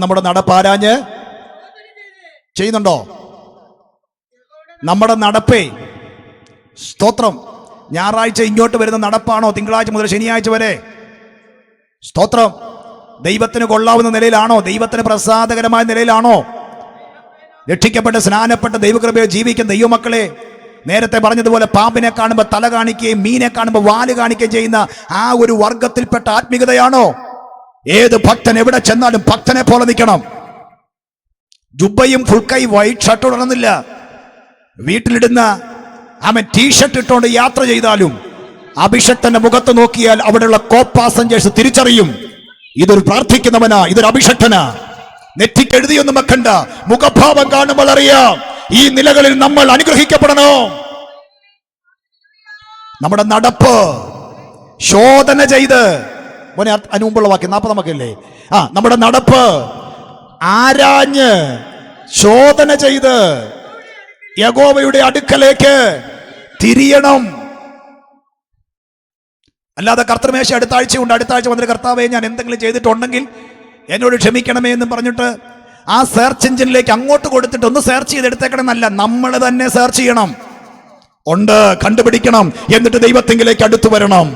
നമ്മുടെ നടപ്പാരാഞ്ഞ് ചെയ്യുന്നുണ്ടോ? നമ്മുടെ നടപ്പേ, സ്തോത്രം, ഞായറാഴ്ച ഇങ്ങോട്ട് വരുന്ന നടപ്പാണോ തിങ്കളാഴ്ച മുതൽ ശനിയാഴ്ച വരെ? സ്തോത്രം, ദൈവത്തിന് കൊള്ളാവുന്ന നിലയിലാണോ? ദൈവത്തിന് പ്രസാദകരമായ നിലയിലാണോ? രക്ഷിക്കപ്പെട്ട് സ്നാനപ്പെട്ട് ദൈവകൃപയെ ജീവിക്കുന്ന ദൈവമക്കളെ, നേരത്തെ പറഞ്ഞതുപോലെ പാമ്പിനെ കാണുമ്പോൾ തല കാണിക്കുകയും മീനെ കാണുമ്പോൾ വാല് കാണിക്കുകയും ചെയ്യുന്ന ആ ഒരു വർഗത്തിൽപ്പെട്ട ആത്മീയതയാണോ? ഏത് ഭക്തൻ എവിടെ ചെന്നാലും ഭക്തനെ പോലെ നിൽക്കണം. ജുബയും ഫുൾക്കൈ വൈറ്റ് ഷർട്ട് ഇടണമെന്നില്ല. വീട്ടിലിടുന്ന ടീഷർട്ട് ഇട്ടുകൊണ്ട് യാത്ര ചെയ്താലും അഭിഷക്തന്റെ മുഖത്ത് നോക്കിയാൽ അവിടെയുള്ള കോ പാസഞ്ചേഴ്സ് തിരിച്ചറിയും, ഇതൊരു പ്രാർത്ഥിക്കുന്നവനാ, ഇതൊരു അഭിഷക്തനാ. നെറ്റിക്ക് എഴുതിയൊന്നും വെക്കണ്ട, മുഖഭാവം കാണുമ്പോൾ അറിയാം ഈ നിലകളിൽ നമ്മൾ അനുഗ്രഹിക്കപ്പെടണോ. നമ്മുടെ നടപ്പ് ശോധന ചെയ്ത്, അതിനുമുമ്പുള്ള വാക്യം 40 വാക്യല്ലേ, നമ്മുടെ നടപ്പ് ആരാഞ്ഞ് ശോധന ചെയ്ത് യഹോവയുടെ അടുക്കലേക്ക് തിരിയണം. അല്ലാതെ കർത്തൃമേശ അടുത്ത ആഴ്ച വന്നിട്ട് കർത്താവേ ഞാൻ എന്തെങ്കിലും ചെയ്തിട്ടുണ്ടെങ്കിൽ എന്നോട് ക്ഷമിക്കണമേ എന്ന് പറഞ്ഞിട്ട് ആ സെർച്ച് എഞ്ചിനിലേക്ക് അങ്ങോട്ട് കൊടുത്തിട്ട് ഒന്ന് സെർച്ച് ചെയ്ത് എടുത്തേക്കണമെന്നല്ല, നമ്മൾ തന്നെ സെർച്ച് ചെയ്യണം, ഉണ്ട് കണ്ടുപിടിക്കണം, എന്നിട്ട് ദൈവത്തിങ്കിലേക്ക് അടുത്തു വരണം.